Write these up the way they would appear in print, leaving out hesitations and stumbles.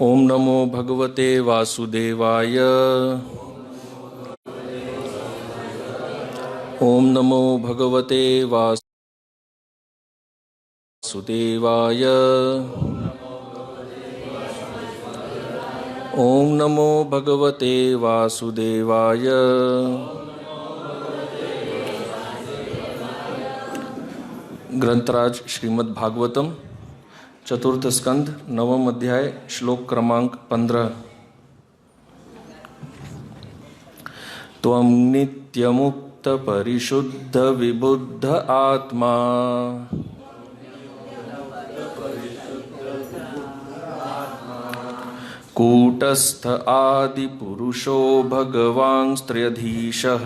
ओम नमो भगवते वासुदेवाय। ओम नमो भगवते वासुदेवाय। ओम नमो भगवते वासुदेवाय। ग्रंथराज श्रीमद् भागवतम चतुर्थ स्कंध नवम अध्याय श्लोक क्रमांक 15। त्वं नित्यमुक्त परिशुद्ध विबुद्ध आत्मा कूटस्थ आदि पुरुषो भगवान् स्त्र्यधीशः।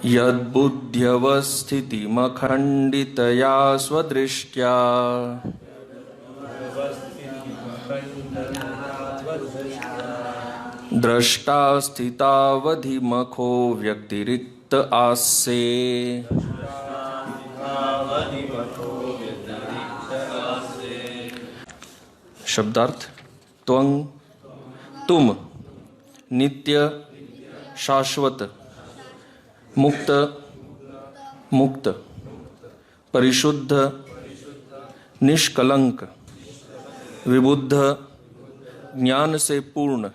यद्बुद्ध्यवस्थितिमखण्डितया स्वदृष्ट्या द्रष्टा स्थितावधिमखो व्यतिरिक्त आस्ये। शब्दार्थ। त्वं तुम, नित्य शाश्वत, मुक्त मुक्त, परिशुद्ध निष्कलंक, विबुद्ध ज्ञान से पूर्ण,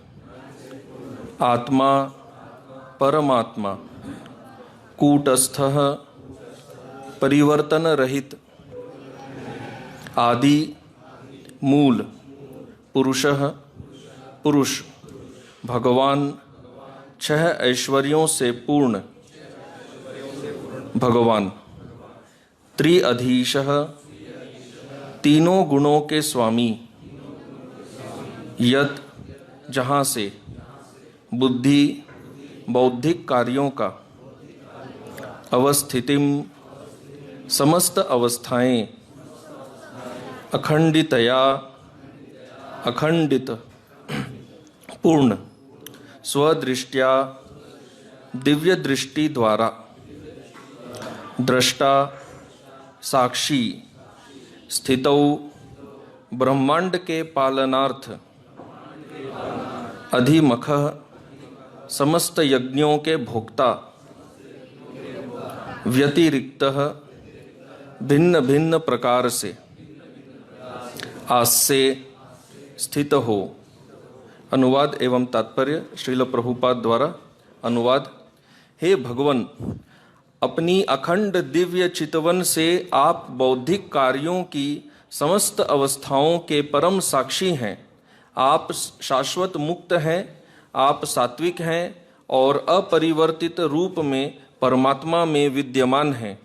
आत्मा परमात्मा, कूटस्थ परिवर्तन रहित, आदि मूल, पुरुषः पुरुष, भगवान छह ऐश्वर्यों से पूर्ण भगवान, त्रिअधीशः तीनों गुणों के स्वामी, यत् जहाँ से बुद्धि बौद्धिक कार्यों का, अवस्थितिम समस्त अवस्थाएं, अखंडितया अखंडित पूर्ण, स्वदृष्टिया दिव्य दृष्टि द्वारा, दृष्टा साक्षी, स्थितौ ब्रह्मांड के पालनार्थ, अधिमखः समस्त यज्ञों के भोक्ता, व्यतिरिक्तः भिन्न भिन्न प्रकार से, आस्ये स्थित हो। अनुवाद एवं तात्पर्य श्रील प्रभुपाद द्वारा अनुवाद। हे भगवन, अपनी अखंड दिव्य चितवन से आप बौद्धिक कार्यों की समस्त अवस्थाओं के परम साक्षी हैं। आप शाश्वत मुक्त हैं, आप सात्विक हैं और अपरिवर्तित रूप में परमात्मा में विद्यमान हैं।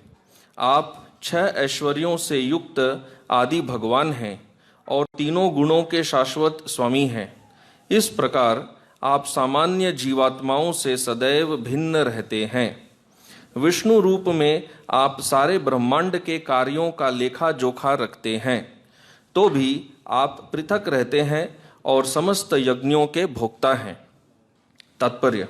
आप छह ऐश्वर्यों से युक्त आदि भगवान हैं और तीनों गुणों के शाश्वत स्वामी हैं। इस प्रकार आप सामान्य जीवात्माओं से सदैव भिन्न रहते हैं। विष्णु रूप में आप सारे ब्रह्मांड के कार्यों का लेखा जोखा रखते हैं, तो भी आप पृथक रहते हैं और समस्त यज्ञों के भोक्ता हैं। तात्पर्य।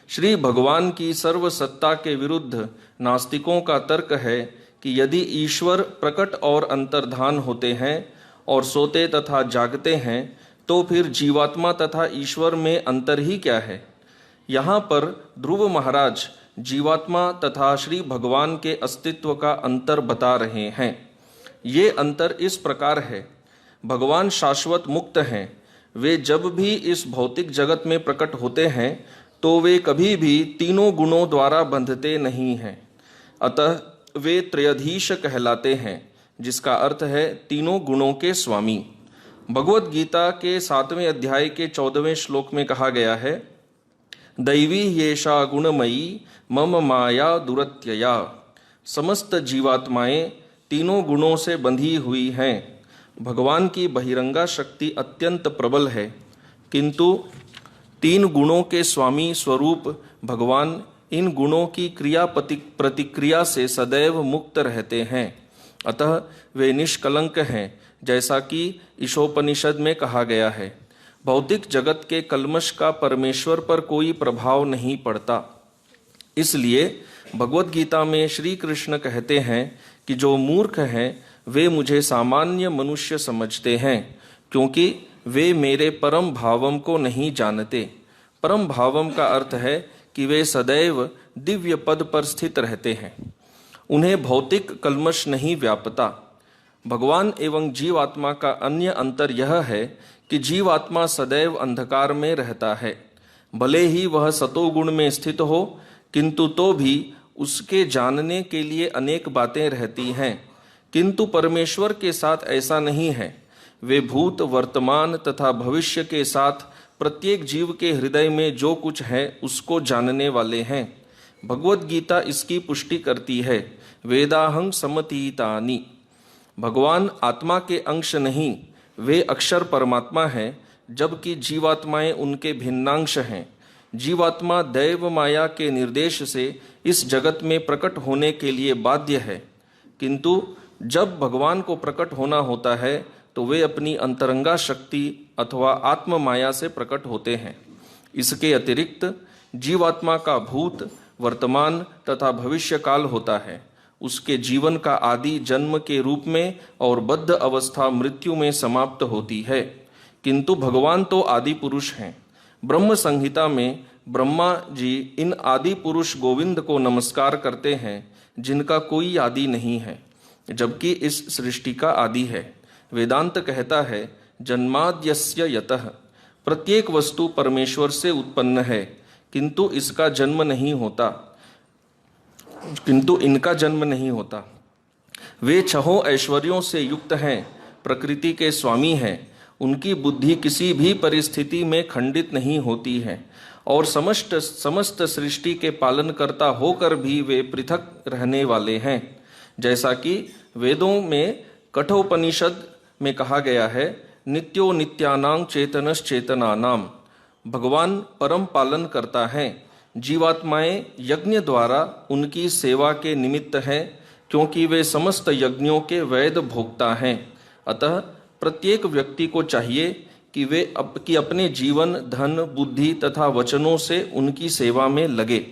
श्री भगवान की सर्वसत्ता के विरुद्ध नास्तिकों का तर्क है कि यदि ईश्वर प्रकट और अंतर्धान होते हैं और सोते तथा जागते हैं, तो फिर जीवात्मा तथा ईश्वर में अंतर ही क्या है। यहाँ पर ध्रुव महाराज जीवात्मा तथा श्री भगवान के अस्तित्व का अंतर बता रहे हैं। ये अंतर इस प्रकार है। भगवान शाश्वत मुक्त हैं। वे जब भी इस भौतिक जगत में प्रकट होते हैं तो वे कभी भी तीनों गुणों द्वारा बंधते नहीं हैं। अतः वे त्रयधीश कहलाते हैं, जिसका अर्थ है तीनों गुणों के स्वामी। भगवत गीता के 7वें अध्याय के 14वें श्लोक में कहा गया है, दैवी येषा गुणमयी मम माया दुरत्यया। समस्त जीवात्माएं तीनों गुणों से बंधी हुई हैं। भगवान की बहिरंगा शक्ति अत्यंत प्रबल है, किंतु तीन गुणों के स्वामी स्वरूप भगवान इन गुणों की क्रिया प्रतिक्रिया से सदैव मुक्त रहते हैं। अतः वे निष्कलंक हैं, जैसा कि ईशोपनिषद में कहा गया है। भौतिक जगत के कल्मश का परमेश्वर पर कोई प्रभाव नहीं पड़ता। इसलिए भगवत गीता में श्री कृष्ण कहते हैं कि जो मूर्ख हैं वे मुझे सामान्य मनुष्य समझते हैं, क्योंकि वे मेरे परम भावम को नहीं जानते। परम भावम का अर्थ है कि वे सदैव दिव्य पद पर स्थित रहते हैं, उन्हें भौतिक कल्मश नहीं व्यापता। भगवान एवं जीवात्मा का अन्य अंतर यह है कि जीवात्मा सदैव अंधकार में रहता है, भले ही वह सतोगुण में स्थित हो, किंतु तो भी उसके जानने के लिए अनेक बातें रहती हैं। किंतु परमेश्वर के साथ ऐसा नहीं है। वे भूत, वर्तमान तथा भविष्य के साथ प्रत्येक जीव के हृदय में जो कुछ है उसको जानने वाले हैं। भगवत गीता इसकी पुष्टि करती है। वेदाहं समतीतानि। भगवान आत्मा के अंश नहीं, वे अक्षर परमात्मा हैं, जबकि जीवात्माएं उनके भिन्नांश हैं। जीवात्मा दैव माया के निर्देश से इस जगत में प्रकट होने के लिए बाध्य है, किंतु जब भगवान को प्रकट होना होता है तो वे अपनी अंतरंगा शक्ति अथवा आत्म माया से प्रकट होते हैं। इसके अतिरिक्त जीवात्मा का भूत, वर्तमान तथा भविष्य काल होता है। उसके जीवन का आदि जन्म के रूप में और बद्ध अवस्था मृत्यु में समाप्त होती है, किंतु भगवान तो आदि पुरुष हैं। ब्रह्म संहिता में ब्रह्मा जी इन आदि पुरुष गोविंद को नमस्कार करते हैं, जिनका कोई आदि नहीं है, जबकि इस सृष्टि का आदि है। वेदांत कहता है जन्माद्यस्य यतः। प्रत्येक वस्तु परमेश्वर से उत्पन्न है, किंतु इनका जन्म नहीं होता। वे छहों ऐश्वर्यों से युक्त हैं, प्रकृति के स्वामी हैं। उनकी बुद्धि किसी भी परिस्थिति में खंडित नहीं होती है और समस्त सृष्टि के पालनकर्ता होकर भी वे पृथक रहने वाले हैं। जैसा कि वेदों में कठोपनिषद में कहा गया है, नित्यो नित्यानां चेतनश्चेतनानाम। भगवान परम पालन करता है। जीवात्माएं यज्ञ द्वारा उनकी सेवा के निमित्त हैं, क्योंकि वे समस्त यज्ञों के वैध भोक्ता हैं। अतः प्रत्येक व्यक्ति को चाहिए कि वे अपने जीवन, धन, बुद्धि तथा वचनों से उनकी सेवा में लगे।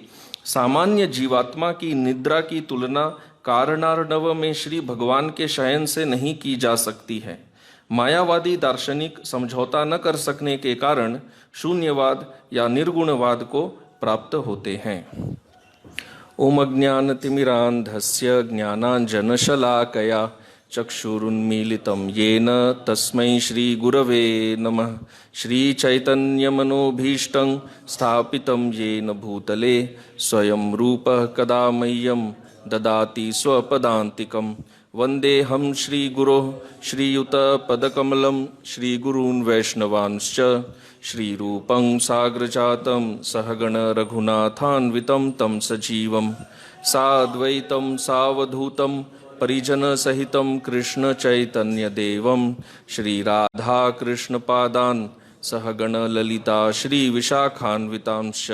सामान्य जीवात्मा की निद्रा की तुलना कारणार्णव में श्री भगवान के शयन से नहीं की जा सकती है। मायावादी दार्शनिक समझौता न कर सकने के कारण शून्यवाद या निर्गुणवाद को प्राप्त होते हैं। ओम अज्ञानतिमिरान्धस्य ज्ञानाञ्जनशलाकया चक्षुरुन्मीलितं येन तस्मै श्रीगुरवे नमः। श्रीचैतन्यमनोभीष्टं स्थापितं येन भूतले स्वयं रूपः कदा मह्यं ददाति स्वपदान्तिकम्। वन्देऽहं श्रीगुरोः श्रीयुतपदकमलं श्रीगुरून् वैष्णवांश्च श्रीरूपं साग्रजातं सहगण रघुनाथान्वितं तं सजीवं साद्वैतं सावधूतं परिजनसहितं कृष्णचैतन्यदेवं श्रीराधाकृष्णपादान् सहगण ललिता श्रीविशाखान्वितांश्च।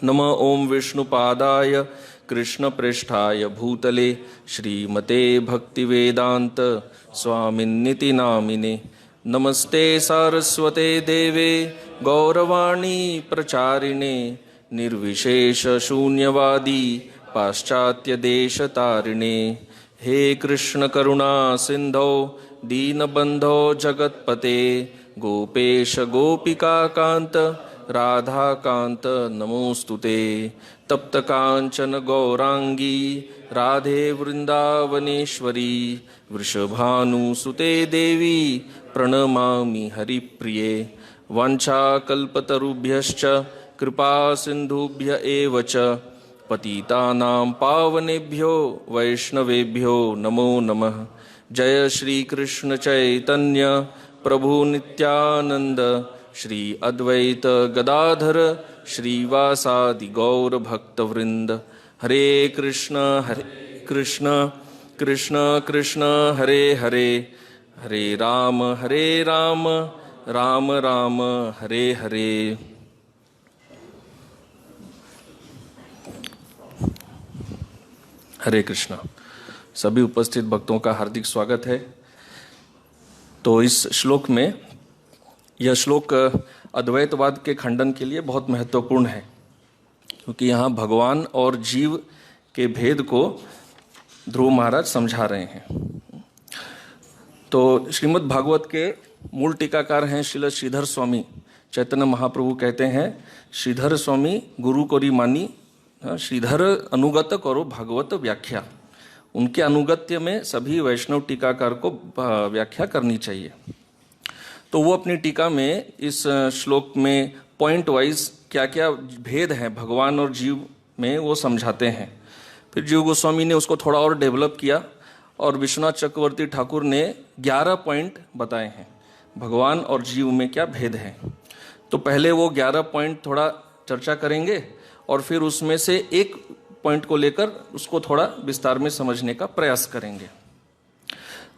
नमः ओं विष्णुपादाय कृष्णप्रेष्ठाय भूतले श्रीमते भक्तिवेदांत स्वामिन्निति नामिने। नमस्ते सारस्वते देवे गौरवाणी प्रचारिणे निर्विशेष शून्यवादी पाश्चात्य देश तारिणे। हे कृष्ण करुणा सिंधो दीनबंधो जगतपते गोपेश गोपिका कांत राधा कांत नमोस्तुते। तप्त कांचन गौरांगी राधे वृंदावनेश्वरी वृषभानुसुते देवी प्रणमामि हरिप्रिये। वाञ्छाकल्पतरुभ्यश्च कृपा सिन्धुभ्य एव च पतितानां पावनेभ्यो वैष्णवेभ्यो नमो नमः। जय श्री कृष्ण चैतन्य प्रभु नित्यानंद श्री अद्वैत गदाधर श्रीवासादि गौर भक्तवृंद। हरे कृष्ण कृष्ण कृष्ण हरे हरे, हरे राम राम राम हरे हरे। हरे कृष्ण। सभी उपस्थित भक्तों का हार्दिक स्वागत है। तो इस श्लोक में, यह श्लोक अद्वैतवाद के खंडन के लिए बहुत महत्वपूर्ण है, क्योंकि यहाँ भगवान और जीव के भेद को ध्रुव महाराज समझा रहे हैं। तो श्रीमद् भागवत के मूल टीकाकार हैं श्रील श्रीधर स्वामी चैतन्य महाप्रभु। कहते हैं श्रीधर स्वामी गुरु कोरी मानी, श्रीधर अनुगत करो भागवत व्याख्या। उनके अनुगत्य में सभी वैष्णव टीकाकार को व्याख्या करनी चाहिए। तो वो अपनी टीका में इस श्लोक में पॉइंट वाइज क्या क्या भेद हैं भगवान और जीव में वो समझाते हैं। फिर जीव गोस्वामी ने उसको थोड़ा और डेवलप किया और विश्वनाथ चक्रवर्ती ठाकुर ने 11 पॉइंट बताए हैं भगवान और जीव में क्या भेद है। तो पहले वो 11 पॉइंट थोड़ा चर्चा करेंगे और फिर उसमें से एक पॉइंट को लेकर उसको थोड़ा विस्तार में समझने का प्रयास करेंगे।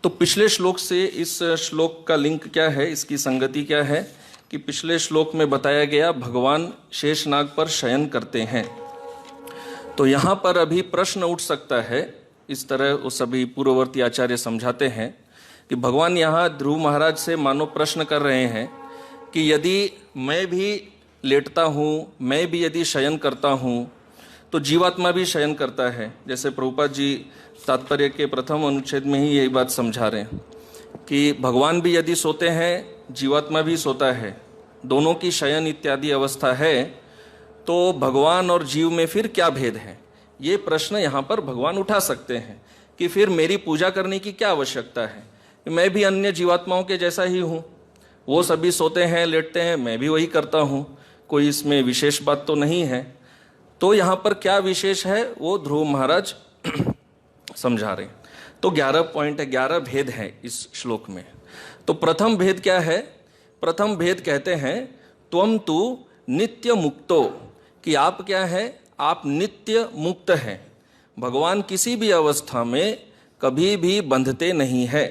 तो पिछले श्लोक से इस श्लोक का लिंक क्या है, इसकी संगति क्या है कि पिछले श्लोक में बताया गया भगवान शेषनाग पर शयन करते हैं। तो यहाँ पर अभी प्रश्न उठ सकता है, इस तरह वो सभी पूर्ववर्ती आचार्य समझाते हैं कि भगवान यहाँ ध्रुव महाराज से मानो प्रश्न कर रहे हैं कि यदि मैं भी लेटता हूँ, मैं भी यदि शयन करता हूँ, तो जीवात्मा भी शयन करता है। जैसे प्रभुपाद जी तात्पर्य के प्रथम अनुच्छेद में ही यही बात समझा रहे हैं कि भगवान भी यदि सोते हैं, जीवात्मा भी सोता है, दोनों की शयन इत्यादि अवस्था है, तो भगवान और जीव में फिर क्या भेद है, ये प्रश्न यहाँ पर भगवान उठा सकते हैं कि फिर मेरी पूजा करने की क्या आवश्यकता है। मैं भी अन्य जीवात्माओं के जैसा ही हूँ, वो सभी सोते हैं लेटते हैं, मैं भी वही करता हूँ, कोई इसमें विशेष बात तो नहीं है। तो यहाँ पर क्या विशेष है वो ध्रुव महाराज समझा रहे हैं। तो 11 पॉइंट है, 11 भेद है इस श्लोक में। तो प्रथम भेद क्या है? प्रथम भेद कहते हैं त्वम तु नित्य मुक्तो, कि आप क्या है, आप नित्य मुक्त हैं। भगवान किसी भी अवस्था में कभी भी बंधते नहीं है।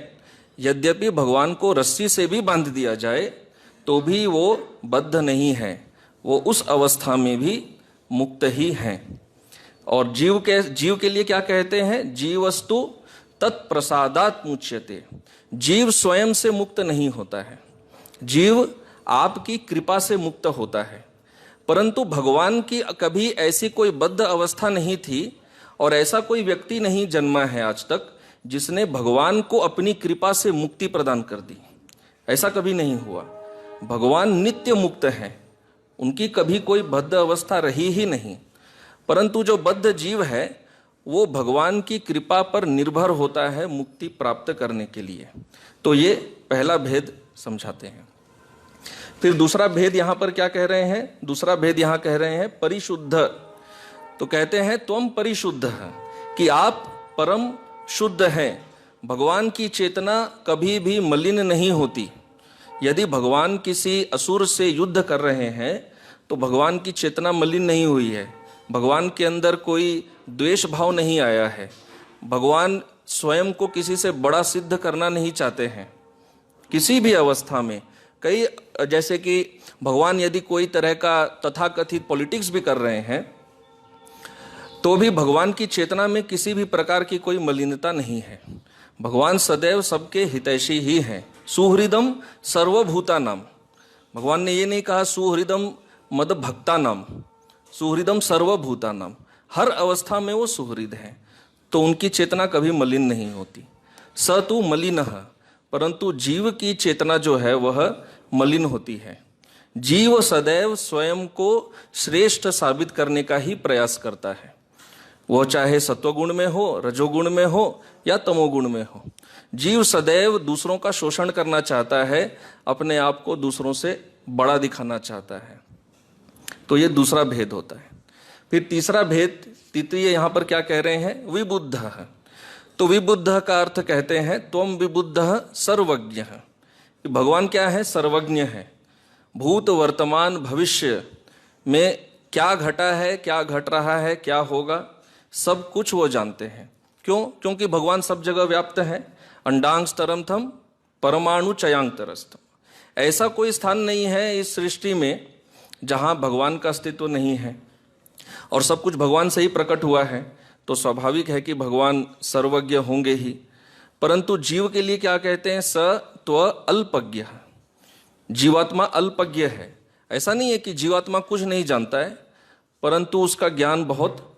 यद्यपि भगवान को रस्सी से भी बांध दिया जाए तो भी वो बद्ध नहीं है, वो उस अवस्था में भी मुक्त ही हैं। और जीव के लिए क्या कहते हैं? जीवस्तु तत्प्रसादात् मुच्यते। जीव स्वयं से मुक्त नहीं होता है, जीव आपकी कृपा से मुक्त होता है। परंतु भगवान की कभी ऐसी कोई बद्ध अवस्था नहीं थी और ऐसा कोई व्यक्ति नहीं जन्मा है आज तक जिसने भगवान को अपनी कृपा से मुक्ति प्रदान कर दी। ऐसा कभी नहीं हुआ। भगवान नित्य मुक्त हैं, उनकी कभी कोई बद्ध अवस्था रही ही नहीं। परंतु जो बद्ध जीव है वो भगवान की कृपा पर निर्भर होता है मुक्ति प्राप्त करने के लिए। तो ये पहला भेद समझाते हैं। फिर दूसरा भेद यहाँ पर क्या कह रहे हैं? दूसरा भेद यहाँ कह रहे हैं परिशुद्ध। तो कहते हैं त्वम परिशुद्ध, कि आप परम शुद्ध हैं। भगवान की चेतना कभी भी मलिन नहीं होती। यदि भगवान किसी असुर से युद्ध कर रहे हैं तो भगवान की चेतना मलिन नहीं हुई है, भगवान के अंदर कोई द्वेष भाव नहीं आया है, भगवान स्वयं को किसी से बड़ा सिद्ध करना नहीं चाहते हैं किसी भी अवस्था में। कई जैसे कि भगवान यदि कोई तरह का तथाकथित पॉलिटिक्स भी कर रहे हैं तो भी भगवान की चेतना में किसी भी प्रकार की कोई मलिनता नहीं है। भगवान सदैव सबके हितैषी ही हैं। सुहृदम सर्वभूता नाम, भगवान ने ये नहीं कहा सुहृदम मद भक्ता नाम, सुहृदम सर्वभूता नाम। हर अवस्था में वो सुहृद हैं, तो उनकी चेतना कभी मलिन नहीं होती। स तु मलिनः, परंतु जीव की चेतना जो है वह मलिन होती है। जीव सदैव स्वयं को श्रेष्ठ साबित करने का ही प्रयास करता है, वह चाहे सत्वगुण में हो, रजोगुण में हो या तमोगुण में हो। जीव सदैव दूसरों का शोषण करना चाहता है, अपने आप को दूसरों से बड़ा दिखाना चाहता है। तो ये दूसरा भेद होता है। फिर तीसरा भेद, तृतीय यहाँ पर क्या कह रहे हैं? विबुद्ध। तो विबुद्ध का अर्थ कहते हैं त्वम विबुद्ध सर्वज्ञ। भगवान क्या है? सर्वज्ञ है। भूत वर्तमान भविष्य में क्या घटा है, क्या घट रहा है, क्या होगा, सब कुछ वो जानते हैं। क्यों? क्योंकि भगवान सब जगह व्याप्त है। अंडांग स्तरमथम परमाणु चयांगतरस्थम। ऐसा कोई स्थान नहीं है इस सृष्टि में जहाँ भगवान का अस्तित्व नहीं है, और सब कुछ भगवान से ही प्रकट हुआ है। तो स्वाभाविक है कि भगवान सर्वज्ञ होंगे ही। परंतु जीव के लिए क्या कहते हैं? स त्व अल्पज्ञ। जीवात्मा अल्पज्ञ है। ऐसा नहीं है कि जीवात्मा कुछ नहीं जानता है, परंतु उसका ज्ञान बहुत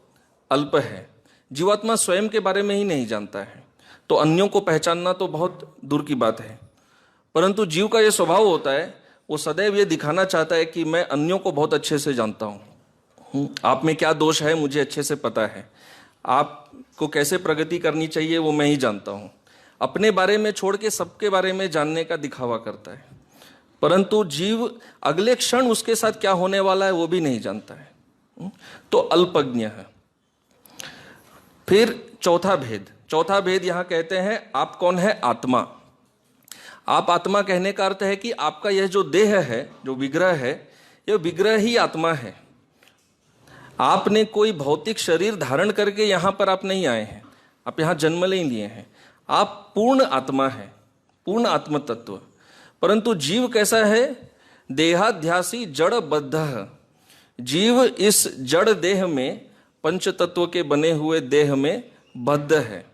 अल्प है। जीवात्मा स्वयं के बारे में ही नहीं जानता है, तो अन्यों को पहचानना तो बहुत दूर की बात है। परंतु जीव का यह स्वभाव होता है, वो सदैव ये दिखाना चाहता है कि मैं अन्यों को बहुत अच्छे से जानता हूँ, आप में क्या दोष है मुझे अच्छे से पता है, आपको कैसे प्रगति करनी चाहिए वो मैं ही जानता हूँ। अपने बारे में छोड़ के सबके बारे में जानने का दिखावा करता है, परंतु जीव अगले क्षण उसके साथ क्या होने वाला है वो भी नहीं जानता है, तो अल्पज्ञ है। फिर चौथा भेद यहां कहते हैं आप कौन है? आत्मा। आप आत्मा कहने का अर्थ है कि आपका यह जो देह है, जो विग्रह है, यह विग्रह ही आत्मा है। आपने कोई भौतिक शरीर धारण करके यहां पर आप नहीं आए हैं, आप यहां जन्म नहीं लिए हैं, आप पूर्ण आत्मा है, पूर्ण आत्म तत्व। परंतु जीव कैसा है? देहाध्यासी जड़ बद्ध। जीव इस जड़ देह में, पंच तत्व के बने हुए देह में बद्ध है,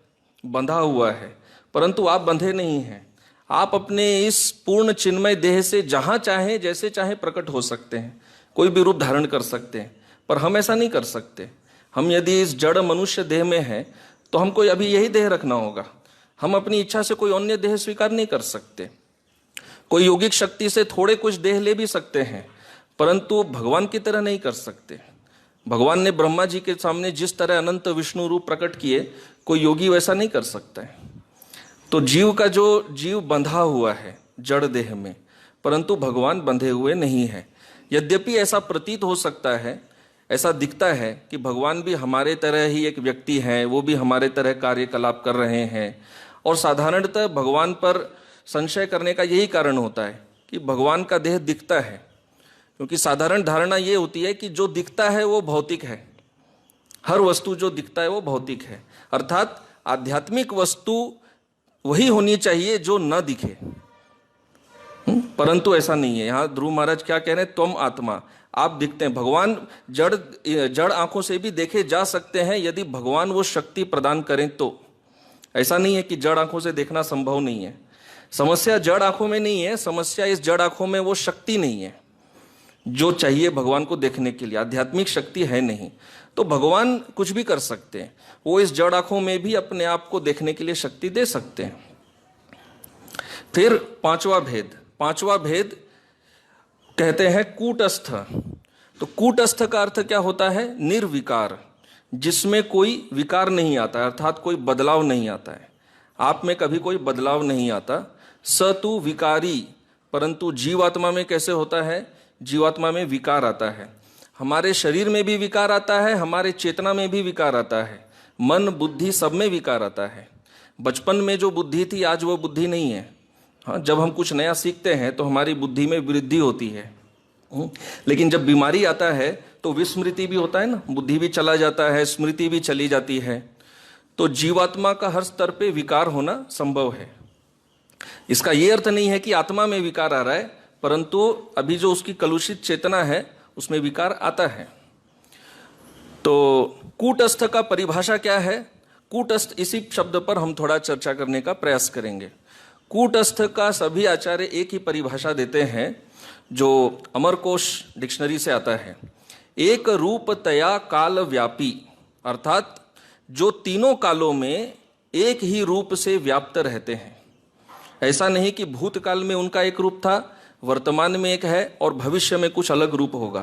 बंधा हुआ है। परंतु आप बंधे नहीं हैं, आप अपने इस पूर्ण चिन्मय देह से जहां चाहे जैसे चाहे प्रकट हो सकते हैं, कोई भी रूप धारण कर सकते हैं। पर हम ऐसा नहीं कर सकते। हम यदि इस जड़ मनुष्य देह में हैं तो हमको अभी यही देह रखना होगा, हम अपनी इच्छा से कोई अन्य देह स्वीकार नहीं कर सकते। कोई योगिक शक्ति से थोड़े कुछ देह ले भी सकते हैं, परंतु भगवान की तरह नहीं कर सकते। भगवान ने ब्रह्मा जी के सामने जिस तरह अनंत विष्णु रूप प्रकट किए, कोई योगी वैसा नहीं कर सकता है। तो जीव बंधा हुआ है जड़ देह में, परंतु भगवान बंधे हुए नहीं है। यद्यपि ऐसा प्रतीत हो सकता है, ऐसा दिखता है कि भगवान भी हमारे तरह ही एक व्यक्ति हैं, वो भी हमारे तरह कार्यकलाप कर रहे हैं। और साधारणतः भगवान पर संशय करने का यही कारण होता है कि भगवान का देह दिखता है, क्योंकि साधारण धारणा ये होती है कि जो दिखता है वो भौतिक है, हर वस्तु जो दिखता है वो भौतिक है। अर्थात आध्यात्मिक वस्तु वही होनी चाहिए जो न दिखे, परंतु ऐसा नहीं है। यहाँ ध्रुव महाराज क्या कह रहे हैं? त्वम आत्मा, आप दिखते हैं। भगवान जड़ आंखों से भी देखे जा सकते हैं यदि भगवान वो शक्ति प्रदान करें तो। ऐसा नहीं है कि जड़ आंखों से देखना संभव नहीं है। समस्या जड़ आंखों में नहीं है, समस्या इस जड़ आंखों में वो शक्ति नहीं है जो चाहिए भगवान को देखने के लिए, आध्यात्मिक शक्ति है नहीं। तो भगवान कुछ भी कर सकते हैं, वो इस जड़ आंखों में भी अपने आप को देखने के लिए शक्ति दे सकते हैं। फिर पांचवा भेद कहते हैं कूटस्थ। तो कूटस्थ का अर्थ क्या होता है? निर्विकार, जिसमें कोई विकार नहीं आता, अर्थात कोई बदलाव नहीं आता है। आप में कभी कोई बदलाव नहीं आता। स तु विकारी, परंतु जीवात्मा में कैसे होता है? जीवात्मा में विकार आता है। हमारे शरीर में भी विकार आता है, हमारे चेतना में भी विकार आता है, मन बुद्धि सब में विकार आता है। बचपन में जो बुद्धि थी आज वो बुद्धि नहीं है। हाँ, जब हम कुछ नया सीखते हैं तो हमारी बुद्धि में वृद्धि होती है, लेकिन जब बीमारी आता है तो विस्मृति भी होता है ना, बुद्धि भी चला जाता है, स्मृति भी चली जाती है। तो जीवात्मा का हर स्तर पे विकार होना संभव है। इसका ये अर्थ नहीं है कि आत्मा में विकार आ रहा है, परंतु अभी जो उसकी कलुषित चेतना है उसमें विकार आता है। तो कूटस्थ का परिभाषा क्या है? कूटस्थ, इसी शब्द पर हम थोड़ा चर्चा करने का प्रयास करेंगे। कूटस्थ का सभी आचार्य एक ही परिभाषा देते हैं जो अमरकोश डिक्शनरी से आता है। एक रूपतया काल व्यापी, अर्थात जो तीनों कालों में एक ही रूप से व्याप्त रहते हैं। ऐसा नहीं कि भूतकाल में उनका एक रूप था, वर्तमान में एक है और भविष्य में कुछ अलग रूप होगा।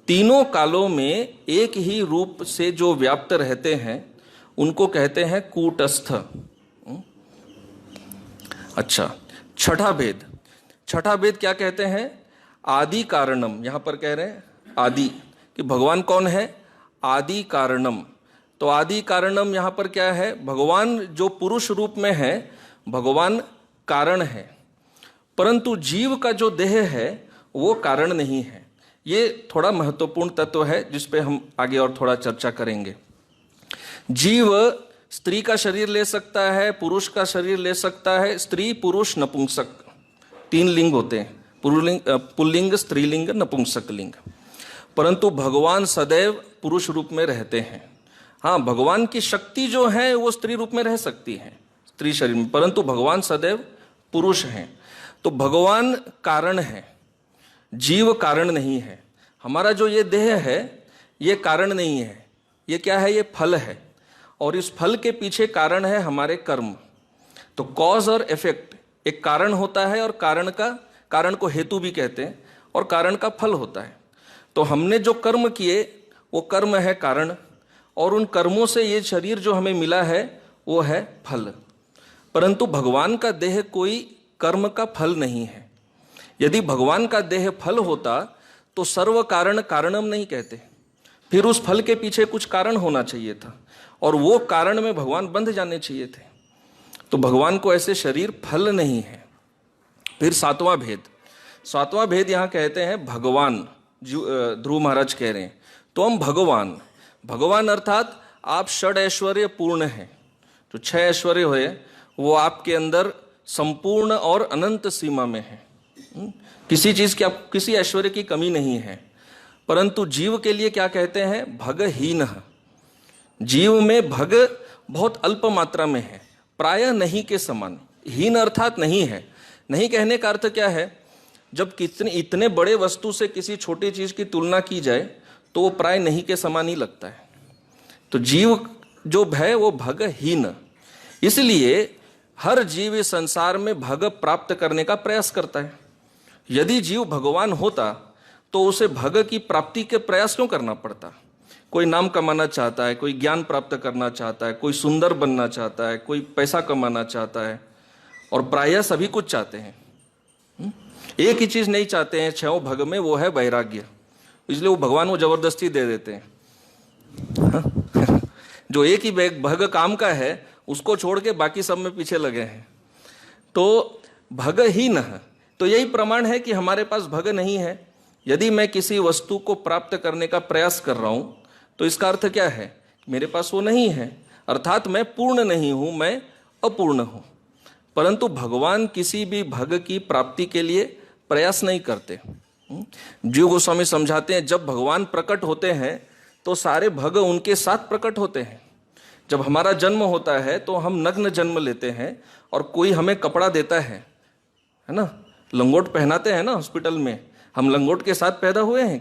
तीनों कालों में एक ही रूप से जो व्याप्त रहते हैं उनको कहते हैं कूटस्थ। अच्छा, छठा भेद क्या कहते हैं? आदि कारणम। यहां पर कह रहे हैं आदि, कि भगवान कौन है? आदि कारणम। तो आदि कारणम यहां पर क्या है? भगवान जो पुरुष रूप में है, भगवान कारण है, परंतु जीव का जो देह है वो कारण नहीं है। ये थोड़ा महत्वपूर्ण तत्व है जिस पे हम आगे और थोड़ा चर्चा करेंगे। जीव स्त्री का शरीर ले सकता है, पुरुष का शरीर ले सकता है। स्त्री, पुरुष, नपुंसक, तीन लिंग होते हैं, पुल्लिंग, स्त्रीलिंग, नपुंसक लिंग। परंतु भगवान सदैव पुरुष रूप में रहते हैं। हाँ, भगवान की शक्ति जो है वो स्त्री रूप में रह सकती है, स्त्री शरीर में, परंतु भगवान सदैव पुरुष हैं। तो भगवान कारण है, जीव कारण नहीं है। हमारा जो ये देह है ये कारण नहीं है, ये क्या है? ये फल है। और इस फल के पीछे कारण है हमारे कर्म। तो कॉज और इफेक्ट, एक कारण होता है और कारण को हेतु भी कहते हैं, और कारण का फल होता है। तो हमने जो कर्म किए वो कर्म है कारण, और उन कर्मों से ये शरीर जो हमें मिला है वो है फल। परंतु भगवान का देह कोई कर्म का फल नहीं है। यदि भगवान का देह फल होता तो सर्व कारण कारणम नहीं कहते, फिर उस फल के पीछे कुछ कारण होना चाहिए था, और वो कारण में भगवान बंध जाने चाहिए थे। तो भगवान को ऐसे शरीर फल नहीं है। फिर सातवां भेद यहां कहते हैं भगवान। ध्रुव महाराज कह रहे हैं तो हम भगवान अर्थात आप षड ऐश्वर्य पूर्ण हैं। जो 6 ऐश्वर्य हुए वो आपके अंदर संपूर्ण और अनंत सीमा में है। किसी चीज की, आप किसी ऐश्वर्य की कमी नहीं है। परंतु जीव के लिए क्या कहते हैं, भगहीन। जीव में भग बहुत अल्प मात्रा में है, प्रायः नहीं के समान। हीन अर्थात नहीं है। नहीं कहने का अर्थ क्या है, जब इतने बड़े वस्तु से किसी छोटी चीज की तुलना की जाए तो वो प्राय नहीं के समान ही लगता है। तो जीव जो है वो भगहीन। इसलिए हर जीव इस संसार में भग प्राप्त करने का प्रयास करता है। यदि जीव भगवान होता तो उसे भग की प्राप्ति के प्रयास क्यों करना पड़ता। कोई नाम कमाना चाहता है, कोई ज्ञान प्राप्त करना चाहता है, कोई सुंदर बनना चाहता है, कोई पैसा कमाना चाहता है, और प्रायः सभी कुछ चाहते हैं। एक ही चीज नहीं चाहते हैं 6 भग में, वो है वैराग्य। इसलिए वो भगवान वो जबरदस्ती दे देते हैं। जो एक ही भग काम का है उसको छोड़ के बाकी सब में पीछे लगे हैं। तो भगहीन है। तो यही प्रमाण है कि हमारे पास भग नहीं है। यदि मैं किसी वस्तु को प्राप्त करने का प्रयास कर रहा हूं तो इसका अर्थ क्या है, मेरे पास वो नहीं है, अर्थात मैं पूर्ण नहीं हूं, मैं अपूर्ण हूं। परंतु भगवान किसी भी भग की प्राप्ति के लिए प्रयास नहीं करते। जीव गोस्वामी समझाते हैं जब भगवान प्रकट होते हैं तो सारे भग उनके साथ प्रकट होते हैं। जब हमारा जन्म होता है तो हम नग्न जन्म लेते हैं और कोई हमें कपड़ा देता है ना, लंगोट पहनाते हैं ना हॉस्पिटल में। हम लंगोट के साथ पैदा हुए हैं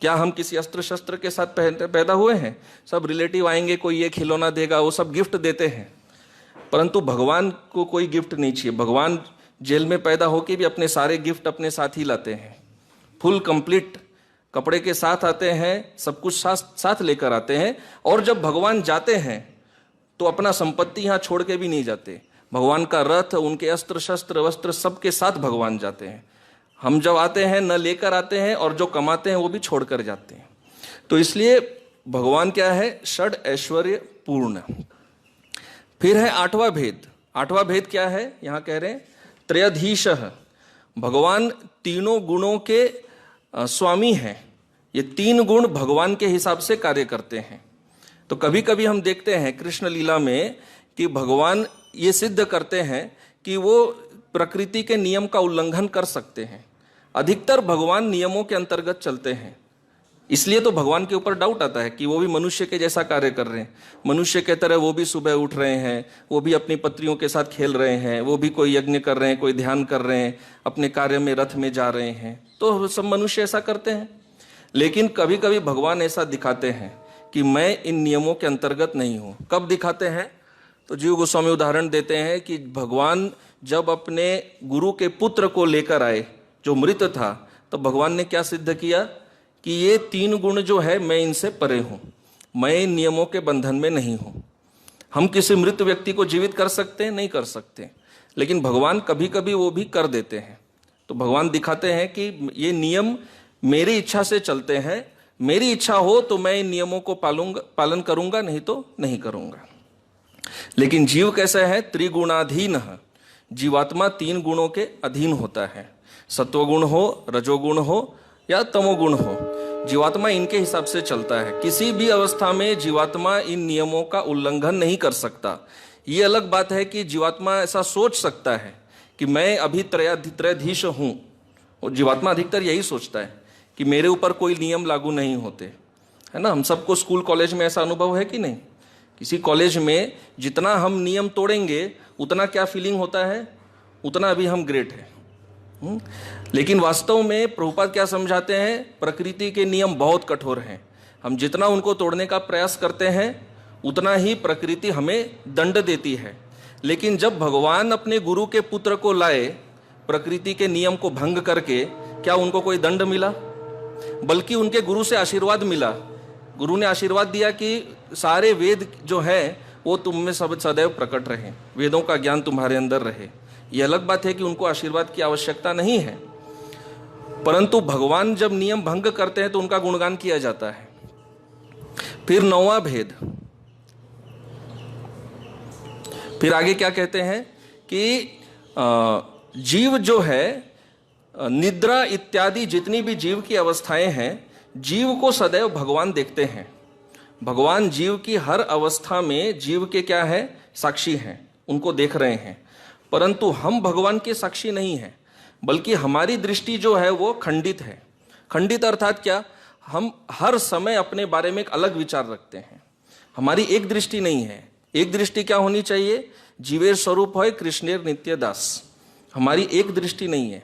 क्या हम किसी अस्त्र शस्त्र के साथ पैदा हुए हैं? सब रिलेटिव आएंगे, कोई ये खिलौना देगा, वो सब गिफ्ट देते हैं। परंतु भगवान को कोई गिफ्ट नहीं चाहिए। भगवान जेल में पैदा होके भी अपने सारे गिफ्ट अपने साथ ही लाते हैं। फुल कंप्लीट कपड़े के साथ आते हैं, सब कुछ साथ लेकर आते हैं। और जब भगवान जाते हैं तो अपना संपत्ति यहाँ छोड़ के भी नहीं जाते। भगवान का रथ, उनके अस्त्र शस्त्र वस्त्र सबके साथ भगवान जाते हैं। हम जब आते हैं न लेकर आते हैं, और जो कमाते हैं वो भी छोड़कर जाते हैं। तो इसलिए भगवान क्या है, षड ऐश्वर्य पूर्ण। फिर है 8वां भेद। 8वां भेद क्या है, यहां कह रहे हैं त्रयधीश। भगवान तीनों गुणों के स्वामी हैं। ये 3 गुण भगवान के हिसाब से कार्य करते हैं। तो कभी कभी हम देखते हैं कृष्ण लीला में कि भगवान ये सिद्ध करते हैं कि वो प्रकृति के नियम का उल्लंघन कर सकते हैं। अधिकतर भगवान नियमों के अंतर्गत चलते हैं। इसलिए तो भगवान के ऊपर डाउट आता है कि वो भी मनुष्य के जैसा कार्य कर रहे हैं। मनुष्य के तरह वो भी सुबह उठ रहे हैं, वो भी अपनी पत्नियों के साथ खेल रहे हैं, वो भी कोई यज्ञ कर रहे हैं, कोई ध्यान कर रहे हैं, अपने कार्य में रथ में जा रहे हैं। तो सब मनुष्य ऐसा करते हैं। लेकिन कभी कभी भगवान ऐसा दिखाते हैं कि मैं इन नियमों के अंतर्गत नहीं हूं। कब दिखाते हैं? तो जीव गोस्वामी उदाहरण देते हैं कि भगवान जब अपने गुरु के पुत्र को लेकर आए जो मृत था, तो भगवान ने क्या सिद्ध किया कि ये 3 गुण जो है मैं इनसे परे हूं, मैं इन नियमों के बंधन में नहीं हूं। हम किसी मृत व्यक्ति को जीवित कर सकते हैं? नहीं कर सकते। लेकिन भगवान कभी कभी वो भी कर देते हैं। तो भगवान दिखाते हैं कि ये नियम मेरी इच्छा से चलते हैं, मेरी इच्छा हो तो मैं इन नियमों को पालन करूंगा, नहीं तो नहीं करूंगा। लेकिन जीव कैसा है? त्रिगुणाधीन। जीवात्मा 3 गुणों के अधीन होता है। सत्वगुण हो, रजोगुण हो या तमोगुण हो, जीवात्मा इनके हिसाब से चलता है। किसी भी अवस्था में जीवात्मा इन नियमों का उल्लंघन नहीं कर सकता। ये अलग बात है कि जीवात्मा ऐसा सोच सकता है कि मैं अभी त्रयाधीश हूं। और जीवात्मा अधिकतर यही सोचता है कि मेरे ऊपर कोई नियम लागू नहीं होते, है ना। हम सबको स्कूल कॉलेज में ऐसा अनुभव है कि नहीं? किसी कॉलेज में जितना हम नियम तोड़ेंगे उतना क्या फीलिंग होता है, उतना अभी हम ग्रेट हैं। लेकिन वास्तव में प्रभुपाद क्या समझाते हैं? प्रकृति के नियम बहुत कठोर हैं। हम जितना उनको तोड़ने का प्रयास करते हैं उतना ही प्रकृति हमें दंड देती है। लेकिन जब भगवान अपने गुरु के पुत्र को लाए प्रकृति के नियम को भंग करके, क्या उनको कोई दंड मिला? बल्कि उनके गुरु से आशीर्वाद मिला। गुरु ने आशीर्वाद दिया कि सारे वेद जो है वो तुम में सब सदैव प्रकट रहे, वेदों का ज्ञान तुम्हारे अंदर रहे। यह अलग बात है कि उनको आशीर्वाद की आवश्यकता नहीं है, परंतु भगवान जब नियम भंग करते हैं तो उनका गुणगान किया जाता है। फिर 9वां भेद, फिर आगे क्या कहते हैं कि जीव जो है, निद्रा इत्यादि जितनी भी जीव की अवस्थाएं हैं, जीव को सदैव भगवान देखते हैं। भगवान जीव की हर अवस्था में जीव के क्या है, साक्षी हैं, उनको देख रहे हैं। परंतु हम भगवान के साक्षी नहीं हैं, बल्कि हमारी दृष्टि जो है वो खंडित है। खंडित अर्थात क्या? हम हर समय अपने बारे में एक अलग विचार रखते हैं। हमारी एक दृष्टि नहीं है। एक दृष्टि क्या होनी चाहिए? जीवेर स्वरूप है कृष्णेर नित्य दास। हमारी एक दृष्टि नहीं है,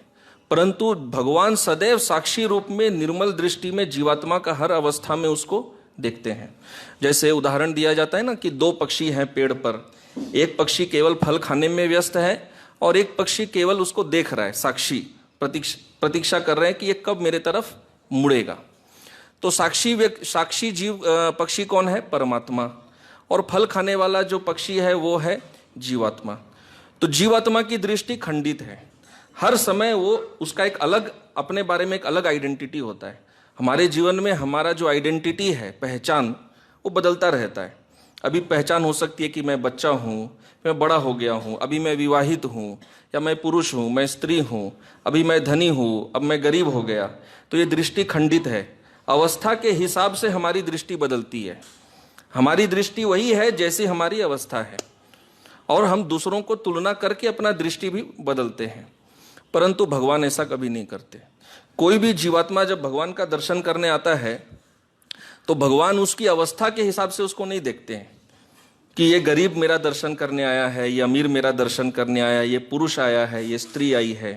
परंतु भगवान सदैव साक्षी रूप में निर्मल दृष्टि में जीवात्मा का हर अवस्था में उसको देखते हैं। जैसे उदाहरण दिया जाता है ना कि 2 पक्षी हैं पेड़ पर, एक पक्षी केवल फल खाने में व्यस्त है और एक पक्षी केवल उसको देख रहा है, साक्षी प्रतीक्षा कर रहे हैं कि ये कब मेरे तरफ मुड़ेगा। तो साक्षी जीव पक्षी कौन है? परमात्मा। और फल खाने वाला जो पक्षी है वो है जीवात्मा। तो जीवात्मा की दृष्टि खंडित है। हर समय वो उसका एक अलग, अपने बारे में एक अलग आइडेंटिटी होता है। हमारे जीवन में हमारा जो आइडेंटिटी है, पहचान, वो बदलता रहता है। अभी पहचान हो सकती है कि मैं बच्चा हूँ, मैं बड़ा हो गया हूँ, अभी मैं विवाहित हूँ, या मैं पुरुष हूँ, मैं स्त्री हूँ, अभी मैं धनी हूँ, अब मैं गरीब हो गया। तो ये दृष्टि खंडित है। अवस्था के हिसाब से हमारी दृष्टि बदलती है। हमारी दृष्टि वही है जैसी हमारी अवस्था है, और हम दूसरों को तुलना करके अपना दृष्टि भी बदलते हैं। परंतु भगवान ऐसा कभी नहीं करते। कोई भी जीवात्मा जब भगवान का दर्शन करने आता है तो भगवान उसकी अवस्था के हिसाब से उसको नहीं देखते हैं कि ये गरीब मेरा दर्शन करने आया है, ये अमीर मेरा दर्शन करने आया, ये पुरुष आया है, ये स्त्री आई है।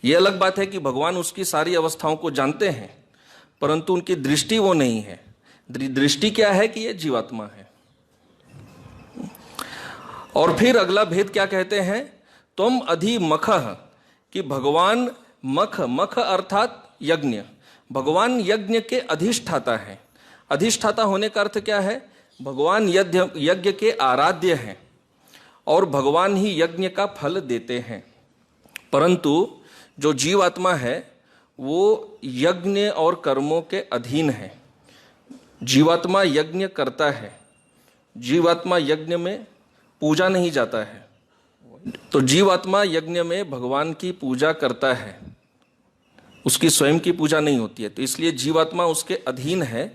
ये अलग बात है कि भगवान उसकी सारी अवस्थाओं को जानते हैं, परंतु उनकी दृष्टि वो नहीं है। दृष्टि क्या है कि ये जीवात्मा है। और फिर अगला भेद क्या कहते हैं? तुम अधि मखः, कि भगवान मख अर्थात यज्ञ, भगवान यज्ञ के अधिष्ठाता है। अधिष्ठाता होने का अर्थ क्या है? भगवान यज्ञ के आराध्य हैं और भगवान ही यज्ञ का फल देते हैं। परंतु जो जीवात्मा है वो यज्ञ और कर्मों के अधीन है। जीवात्मा यज्ञ करता है, जीवात्मा यज्ञ में पूजा नहीं जाता है। तो जीवात्मा यज्ञ में भगवान की पूजा करता है, उसकी स्वयं की पूजा नहीं होती है। तो इसलिए जीवात्मा उसके अधीन है,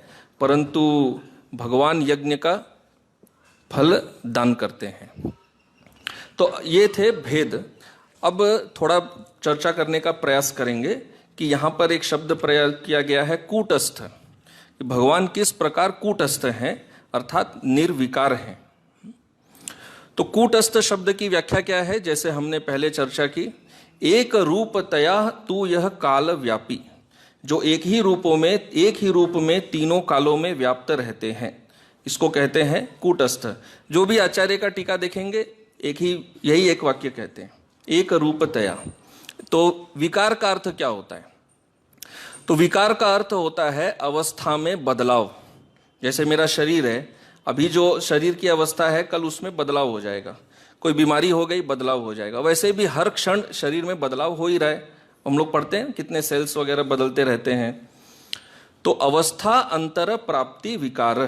परंतु भगवान यज्ञ का फल दान करते हैं। तो ये थे भेद। अब थोड़ा चर्चा करने का प्रयास करेंगे कि यहाँ पर एक शब्द प्रयोग किया गया है कूटस्थ। भगवान किस प्रकार कूटस्थ हैं, अर्थात निर्विकार हैं। तो कूटस्थ शब्द की व्याख्या क्या है? जैसे हमने पहले चर्चा की, एक रूपतया तू यह काल व्यापी, जो एक ही रूप में तीनों कालों में व्याप्त रहते हैं, इसको कहते हैं कूटस्थ। जो भी आचार्य का टीका देखेंगे यही एक वाक्य कहते हैं, एक रूपतया। तो विकार का अर्थ क्या होता है? तो विकार का अर्थ होता है अवस्था में बदलाव। जैसे मेरा शरीर है, अभी जो शरीर की अवस्था है कल उसमें बदलाव हो जाएगा। कोई बीमारी हो गई, बदलाव हो जाएगा। वैसे भी हर क्षण शरीर में बदलाव हो ही रहा है। हम लोग पढ़ते हैं कितने सेल्स वगैरह बदलते रहते हैं। तो अवस्था अंतर प्राप्ति विकार,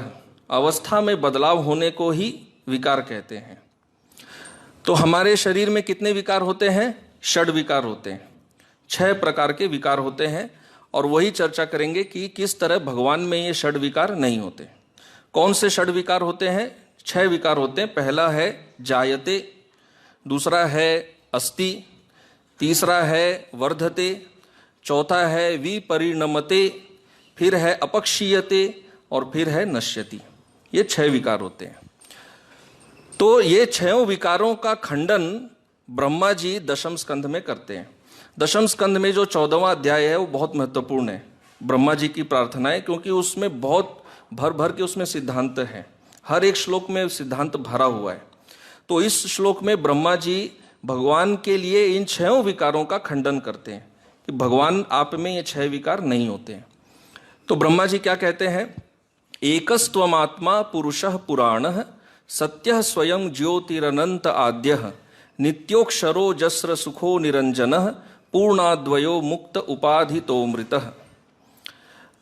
अवस्था में बदलाव होने को ही विकार कहते हैं। तो हमारे शरीर में कितने विकार होते हैं? 6 विकार होते हैं, 6 प्रकार के विकार होते हैं। और वही चर्चा करेंगे कि किस तरह भगवान में ये 6 विकार नहीं होते। कौन से 6 विकार होते हैं? 6 विकार होते हैं। पहला है जायते, दूसरा है अस्ति, तीसरा है वर्धते, चौथा है विपरिणमते, फिर है अपक्षीयते और फिर है नश्यति। ये 6 विकार होते हैं। तो ये 6 विकारों का खंडन ब्रह्मा जी दशम स्कंध में करते हैं। दशम स्कंध में जो 14वां अध्याय है वो बहुत महत्वपूर्ण है, ब्रह्मा जी की प्रार्थना है, क्योंकि उसमें बहुत भर भर के उसमें सिद्धांत है। हर एक श्लोक में सिद्धांत भरा हुआ है। तो इस श्लोक में ब्रह्मा जी भगवान के लिए इन 6 विकारों का खंडन करते हैं कि भगवान आप में ये 6 विकार नहीं होते हैं। तो ब्रह्मा जी क्या कहते हैं? एकस्त्वमात्मा पुरुषः पुराणः सत्यः स्वयं ज्योतिरनंत आद्यः नित्योक्षरो जस्र सुखो निरंजनः पूर्णाद्वयो मुक्त उपाधितो मृतः।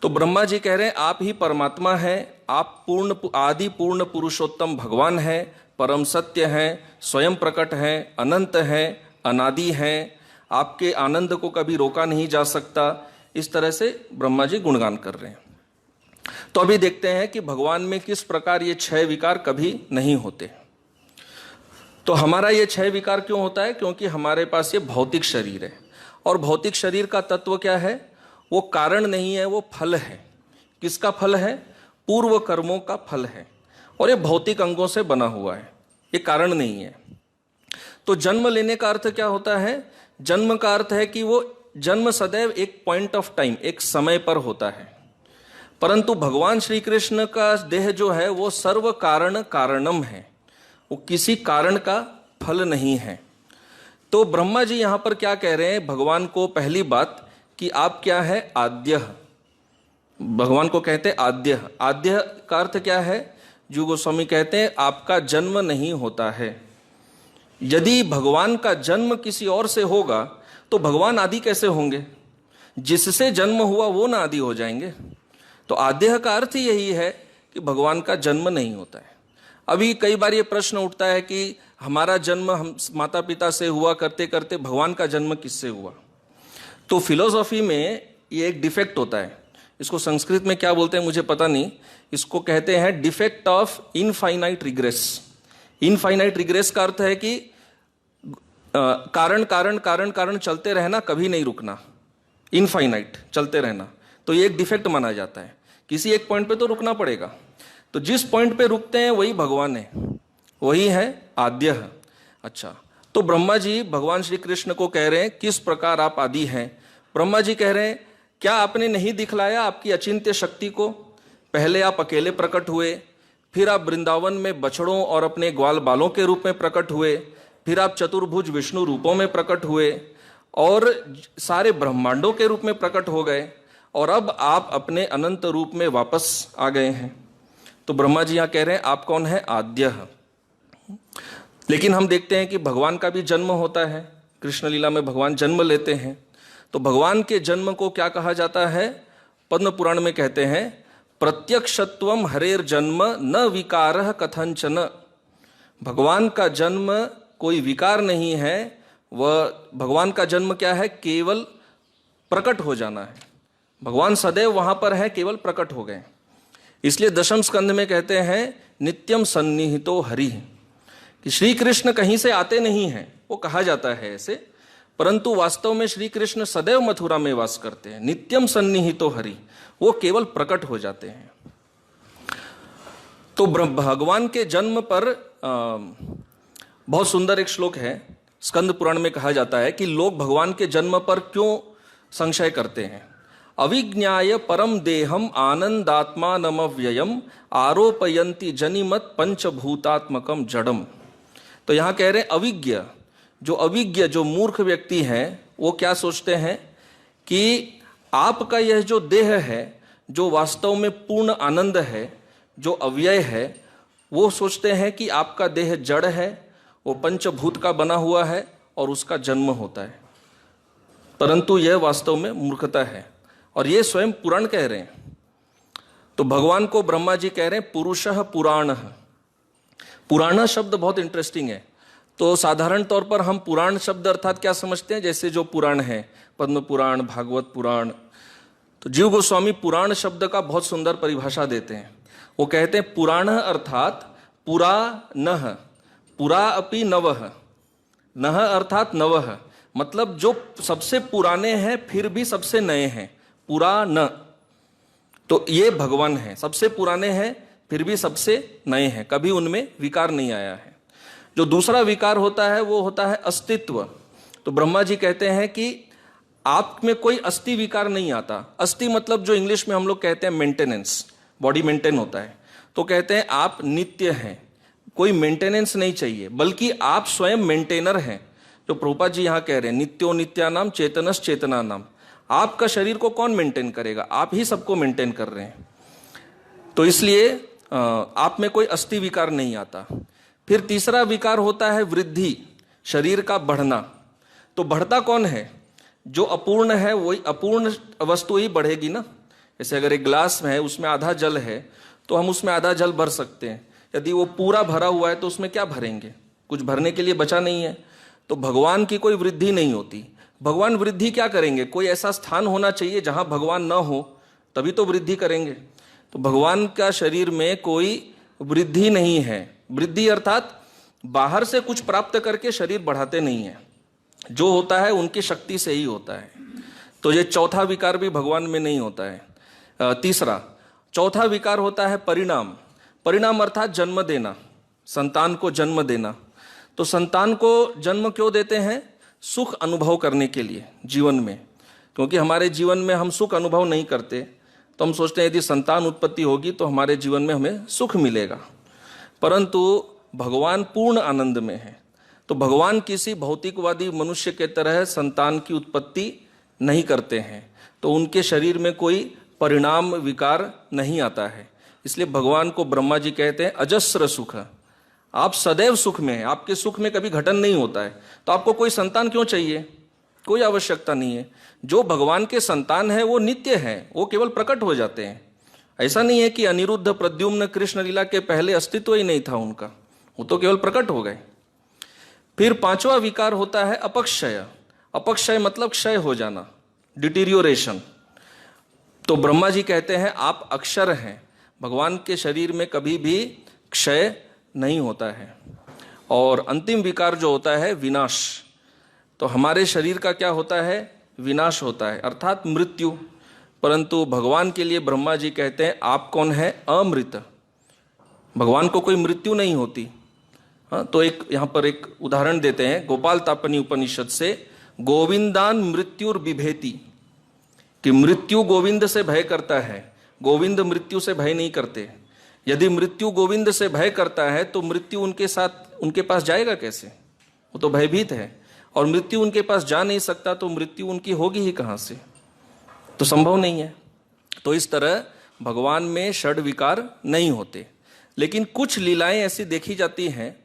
तो ब्रह्मा जी कह रहे हैं आप ही परमात्मा हैं, आप पूर्ण आदि पूर्ण पुरुषोत्तम भगवान हैं, परम सत्य हैं, स्वयं प्रकट हैं, अनंत हैं, अनादि हैं, आपके आनंद को कभी रोका नहीं जा सकता। इस तरह से ब्रह्मा जी गुणगान कर रहे हैं। तो अभी देखते हैं कि भगवान में किस प्रकार ये 6 विकार कभी नहीं होते। तो हमारा ये 6 विकार क्यों होता है? क्योंकि हमारे पास ये भौतिक शरीर है, और भौतिक शरीर का तत्व क्या है? वो कारण नहीं है, वो फल है। किसका फल है? पूर्व कर्मों का फल है, और ये भौतिक अंगों से बना हुआ है, ये कारण नहीं है। तो जन्म लेने का अर्थ क्या होता है? जन्म का अर्थ है कि वो जन्म सदैव एक पॉइंट ऑफ टाइम, एक समय पर होता है। परंतु भगवान श्री कृष्ण का देह जो है वो सर्व कारण कारणम है, वो किसी कारण का फल नहीं है। तो ब्रह्मा जी यहां पर क्या कह रहे हैं भगवान को? पहली बात कि आप क्या है? आद्य। भगवान को कहते हैं आद्य। आद्य का अर्थ क्या है? जीव गोस्वामी कहते हैं आपका जन्म नहीं होता है। यदि भगवान का जन्म किसी और से होगा तो भगवान आदि कैसे होंगे? जिससे जन्म हुआ वो ना आदि हो जाएंगे। तो आद्य का अर्थ यही है कि भगवान का जन्म नहीं होता है। अभी कई बार ये प्रश्न उठता है कि हमारा जन्म हम माता पिता से हुआ, करते करते भगवान का जन्म किससे हुआ? तो फिलोसॉफी में ये एक डिफेक्ट होता है, इसको संस्कृत में क्या बोलते हैं मुझे पता नहीं, इसको कहते हैं defect of infinite regress. Infinite regress का अर्थ है कि कारण कारण कारण कारण चलते रहना, कभी नहीं रुकना, इनफाइनाइट चलते रहना। तो ये एक डिफेक्ट माना जाता है, किसी एक पॉइंट पे तो रुकना पड़ेगा। तो जिस पॉइंट पे रुकते हैं वही भगवान है, वही है आद्य। अच्छा, तो ब्रह्मा जी भगवान श्री कृष्ण को कह रहे हैं किस प्रकार आप आदि हैं। ब्रह्मा जी कह रहे हैं क्या आपने नहीं दिखलाया आपकी अचिंत्य शक्ति को? पहले आप अकेले प्रकट हुए, फिर आप वृंदावन में बछड़ों और अपने ग्वाल बालों के रूप में प्रकट हुए, फिर आप चतुर्भुज विष्णु रूपों में प्रकट हुए और सारे ब्रह्मांडों के रूप में प्रकट हो गए, और अब आप अपने अनंत रूप में वापस आ गए हैं। तो ब्रह्मा जी यहाँ कह रहे हैं आप कौन है? आद्य। लेकिन हम देखते हैं कि भगवान का भी जन्म होता है, कृष्ण लीला में भगवान जन्म लेते हैं। तो भगवान के जन्म को क्या कहा जाता है? पद्म पुराण में कहते हैं प्रत्यक्षत्वम हरेर जन्म न विकारः कथंचन। भगवान का जन्म कोई विकार नहीं है, वह भगवान का जन्म क्या है? केवल प्रकट हो जाना है। भगवान सदैव वहां पर है, केवल प्रकट हो गए। इसलिए दशम स्कंध में कहते हैं नित्यम सन्निहितो हरि, कि श्री कृष्ण कहीं से आते नहीं हैं, वो कहा जाता है ऐसे, परंतु वास्तव में श्री कृष्ण सदैव मथुरा में वास करते हैं। नित्यम सन्निहितो हरि, वो केवल प्रकट हो जाते हैं। तो भगवान के जन्म पर बहुत सुंदर एक श्लोक है, स्कंद पुराण में कहा जाता है कि लोग भगवान के जन्म पर क्यों संशय करते हैं। अविज्ञाय परम देहम आनंदात्मानमव्ययम आरोपयंती जनिमत पंचभूतात्मकम जड़म। तो यहां कह रहे हैं अविज्ञ, जो मूर्ख व्यक्ति हैं वो क्या सोचते हैं कि आपका यह जो देह है, जो वास्तव में पूर्ण आनंद है, जो अव्यय है, वो सोचते हैं कि आपका देह जड़ है, वो पंचभूत का बना हुआ है और उसका जन्म होता है। परंतु यह वास्तव में मूर्खता है, और ये स्वयं पुराण कह रहे हैं। तो भगवान को ब्रह्मा जी कह रहे हैं पुरुषः पुराणः। पुराण शब्द बहुत इंटरेस्टिंग है। तो साधारण तौर पर हम पुराण शब्द अर्थात क्या समझते हैं? जैसे जो पुराण है, पद्म पुराण, भागवत पुराण। तो जीव गोस्वामी पुराण शब्द का बहुत सुंदर परिभाषा देते हैं। वो कहते हैं पुराण अर्थात पुरा नह, पुरा अपि नवः, नह अर्थात नवः, मतलब जो सबसे पुराने हैं फिर भी सबसे नए हैं, पुराण। तो ये भगवान है, सबसे पुराने हैं फिर भी सबसे नए हैं, कभी उनमें विकार नहीं आया है। जो दूसरा विकार होता है वो होता है अस्तित्व। तो ब्रह्मा जी कहते हैं कि आप में कोई अस्थि विकार नहीं आता। अस्थि मतलब जो इंग्लिश में हम लोग कहते हैं मेंटेनेंस, बॉडी मेंटेन होता है। तो कहते हैं आप नित्य हैं, कोई मेंटेनेंस नहीं चाहिए, बल्कि आप स्वयं मेंटेनर हैं। जो प्रभुपाद जी यहाँ कह रहे हैं, नित्यो नित्यानाम चेतनस चेतना नाम, आपका शरीर को कौन मेंटेन करेगा, आप ही सबको मेंटेन कर रहे हैं। तो इसलिए आप में कोई अस्थि विकार नहीं आता। फिर तीसरा विकार होता है वृद्धि, शरीर का बढ़ना। तो बढ़ता कौन है, जो अपूर्ण है वही, अपूर्ण वस्तु ही बढ़ेगी ना। जैसे अगर एक ग्लास में है, उसमें आधा जल है, तो हम उसमें आधा जल भर सकते हैं। यदि वो पूरा भरा हुआ है तो उसमें क्या भरेंगे, कुछ भरने के लिए बचा नहीं है। तो भगवान की कोई वृद्धि नहीं होती। भगवान वृद्धि क्या करेंगे, कोई ऐसा स्थान होना चाहिए जहां भगवान न हो, तभी तो वृद्धि करेंगे। तो भगवान का शरीर में कोई वृद्धि नहीं है। वृद्धि अर्थात बाहर से कुछ प्राप्त करके शरीर बढ़ाते नहीं है, जो होता है उनकी शक्ति से ही होता है। तो ये चौथा विकार भी भगवान में नहीं होता है। तीसरा, चौथा विकार होता है परिणाम। परिणाम अर्थात जन्म देना, संतान को जन्म देना। तो संतान को जन्म क्यों देते हैं, सुख अनुभव करने के लिए जीवन में। क्योंकि हमारे जीवन में हम सुख अनुभव नहीं करते, तो हम सोचते हैं यदि संतान उत्पत्ति होगी तो हमारे जीवन में हमें सुख मिलेगा। परंतु भगवान पूर्ण आनंद में है। तो भगवान किसी भौतिकवादी मनुष्य के तरह संतान की उत्पत्ति नहीं करते हैं, तो उनके शरीर में कोई परिणाम विकार नहीं आता है। इसलिए भगवान को ब्रह्मा जी कहते हैं अजस्र सुख, आप सदैव सुख में हैं, आपके सुख में कभी घटन नहीं होता है। तो आपको कोई संतान क्यों चाहिए, कोई आवश्यकता नहीं है। जो भगवान के संतान है वो नित्य है, वो केवल प्रकट हो जाते हैं। ऐसा नहीं है कि अनिरुद्ध प्रद्युम्न कृष्ण लीला के पहले अस्तित्व ही नहीं था उनका, वो तो केवल प्रकट हो गए। फिर पांचवा विकार होता है अपक्षय। अपक्षय मतलब क्षय हो जाना, डिटीरियोरेशन। तो ब्रह्मा जी कहते हैं आप अक्षर हैं, भगवान के शरीर में कभी भी क्षय नहीं होता है। और अंतिम विकार जो होता है विनाश। तो हमारे शरीर का क्या होता है, विनाश होता है, अर्थात मृत्यु। परंतु भगवान के लिए ब्रह्मा जी कहते हैं आप कौन है, अमृत। भगवान को कोई मृत्यु नहीं होती। हाँ, तो एक यहाँ पर एक उदाहरण देते हैं गोपाल तापनी उपनिषद से, गोविंदान मृत्युर बिभेति, कि मृत्यु गोविंद से भय करता है, गोविंद मृत्यु से भय नहीं करते। यदि मृत्यु गोविंद से भय करता है तो मृत्यु उनके साथ, उनके पास जाएगा कैसे, वो तो भयभीत है। और मृत्यु उनके पास जा नहीं सकता तो मृत्यु उनकी होगी ही कहाँ से, तो संभव नहीं है। तो इस तरह भगवान में षड विकार नहीं होते। लेकिन कुछ लीलाएं ऐसी देखी जाती हैं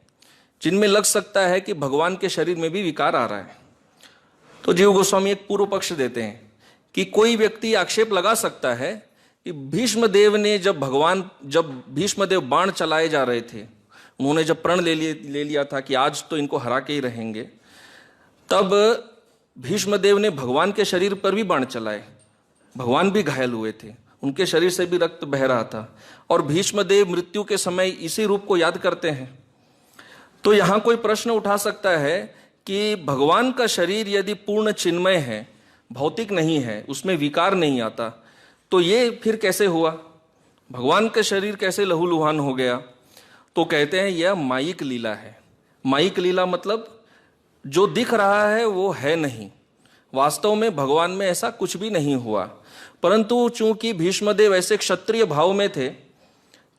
जिनमें लग सकता है कि भगवान के शरीर में भी विकार आ रहा है। तो जीव गोस्वामी एक पूर्व पक्ष देते हैं कि कोई व्यक्ति आक्षेप लगा सकता है कि भीष्मदेव ने जब भीष्मदेव बाण चलाए जा रहे थे, उन्होंने जब प्रण ले लिया था कि आज तो इनको हरा के ही रहेंगे, तब भीष्मदेव ने भगवान के शरीर पर भी बाण चलाए, भगवान भी घायल हुए थे, उनके शरीर से भी रक्त बह रहा था, और भीष्मदेव मृत्यु के समय इसी रूप को याद करते हैं। तो यहां कोई प्रश्न उठा सकता है कि भगवान का शरीर यदि पूर्ण चिन्मय है, भौतिक नहीं है, उसमें विकार नहीं आता, तो ये फिर कैसे हुआ, भगवान का शरीर कैसे लहूलुहान हो गया। तो कहते हैं यह मायिक लीला है। मायिक लीला मतलब जो दिख रहा है वो है नहीं, वास्तव में भगवान में ऐसा कुछ भी नहीं हुआ। परंतु चूंकि भीष्मदेव ऐसे क्षत्रिय भाव में थे,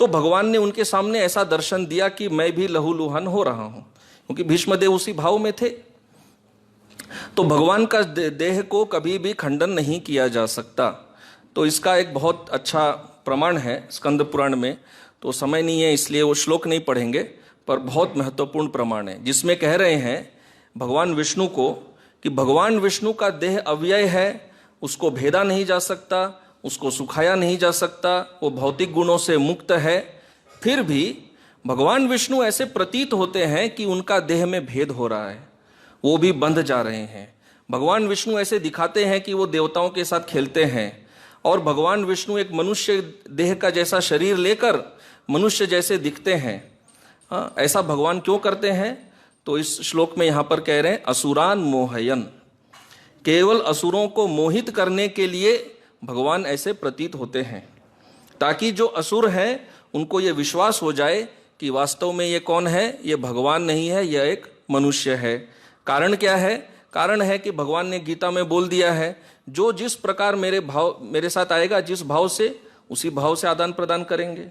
तो भगवान ने उनके सामने ऐसा दर्शन दिया कि मैं भी लहूलुहान हो रहा हूं, क्योंकि भीष्मदेव उसी भाव में थे। तो भगवान का देह को कभी भी खंडन नहीं किया जा सकता। तो इसका एक बहुत अच्छा प्रमाण है स्कंद पुराण में, तो समय नहीं है इसलिए वो श्लोक नहीं पढ़ेंगे, पर बहुत महत्वपूर्ण प्रमाण है, जिसमें कह रहे हैं भगवान विष्णु को कि भगवान विष्णु का देह अव्यय है, उसको भेदा नहीं जा सकता, उसको सुखाया नहीं जा सकता, वो भौतिक गुणों से मुक्त है। फिर भी भगवान विष्णु ऐसे प्रतीत होते हैं कि उनका देह में भेद हो रहा है, वो भी बंध जा रहे हैं। भगवान विष्णु ऐसे दिखाते हैं कि वो देवताओं के साथ खेलते हैं, और भगवान विष्णु एक मनुष्य देह का जैसा शरीर लेकर मनुष्य जैसे दिखते हैं। हाँ, ऐसा भगवान क्यों करते हैं, तो इस श्लोक में यहाँ पर कह रहे हैं असुरान मोहयन, केवल असुरों को मोहित करने के लिए भगवान ऐसे प्रतीत होते हैं, ताकि जो असुर हैं उनको ये विश्वास हो जाए कि वास्तव में ये कौन है, ये भगवान नहीं है, यह एक मनुष्य है। कारण क्या है, कारण है कि भगवान ने गीता में बोल दिया है, जो जिस प्रकार मेरे साथ आएगा, जिस भाव से, उसी भाव से आदान प्रदान करेंगे।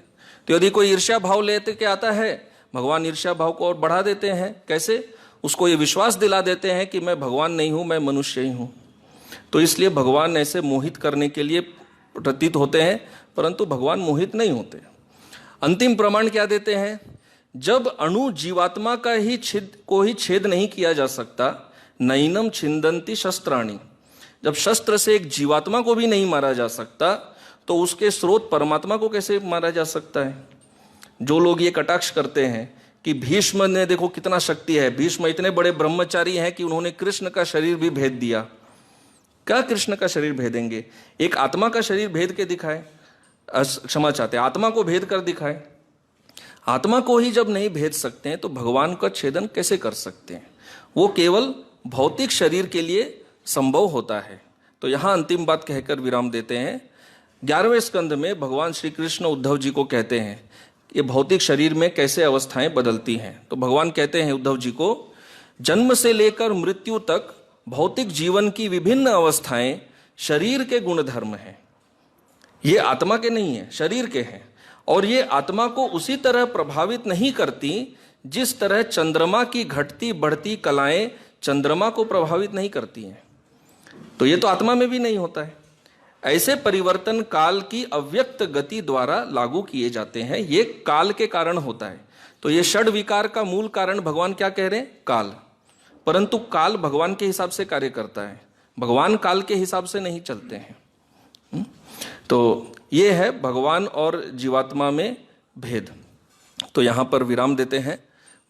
तो यदि कोई ईर्ष्या भाव लेते के आता है, भगवान ईर्ष्या भाव को और बढ़ा देते हैं। कैसे? उसको ये विश्वास दिला देते हैं कि मैं भगवान नहीं हूं, मैं मनुष्य ही हूं। तो इसलिए भगवान ऐसे मोहित करने के लिए प्रतीत होते हैं, परंतु भगवान मोहित नहीं होते। अंतिम प्रमाण क्या देते हैं? जब अणु जीवात्मा का ही छेद नहीं किया जा सकता, नैनम छिंदंती शस्त्राणी, जब शस्त्र से एक जीवात्मा को भी नहीं मारा जा सकता, तो उसके स्रोत परमात्मा को कैसे मारा जा सकता है? जो लोग ये कटाक्ष करते हैं कि भीष्म ने देखो कितना शक्ति है, भीष्म इतने बड़े ब्रह्मचारी हैं कि उन्होंने कृष्ण का शरीर भी भेद दिया। क्या कृष्ण का शरीर भेदेंगे? एक आत्मा का शरीर भेद के दिखाए, क्षमा चाहते, आत्मा को भेद कर दिखाए। आत्मा को ही जब नहीं भेद सकते हैं तो भगवान का छेदन कैसे कर सकते हैं? वो केवल भौतिक शरीर के लिए संभव होता है। तो यहां अंतिम बात कहकर विराम देते हैं। 11वें स्कंद में भगवान श्री कृष्ण उद्धव जी को कहते हैं ये भौतिक शरीर में कैसे अवस्थाएं बदलती हैं। तो भगवान कहते हैं उद्धव जी को, जन्म से लेकर मृत्यु तक भौतिक जीवन की विभिन्न अवस्थाएं शरीर के गुण धर्म हैं। ये आत्मा के नहीं है, शरीर के हैं। और ये आत्मा को उसी तरह प्रभावित नहीं करती जिस तरह चंद्रमा की घटती बढ़ती कलाएं चंद्रमा को प्रभावित नहीं करती हैं। तो ये तो आत्मा में भी नहीं होता है। ऐसे परिवर्तन काल की अव्यक्त गति द्वारा लागू किए जाते हैं, ये काल के कारण होता है। तो ये षड विकार का मूल कारण भगवान क्या कह रहे हैं? काल। परंतु काल भगवान के हिसाब से कार्य करता है, भगवान काल के हिसाब से नहीं चलते हैं। तो ये है भगवान और जीवात्मा में भेद। तो यहाँ पर विराम देते हैं।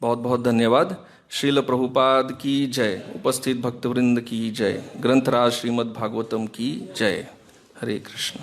बहुत बहुत धन्यवाद। श्रील प्रभुपाद की जय, उपस्थित भक्तवृंद की जय, ग्रंथराज श्रीमद् भागवतम की जय। हरे कृष्ण।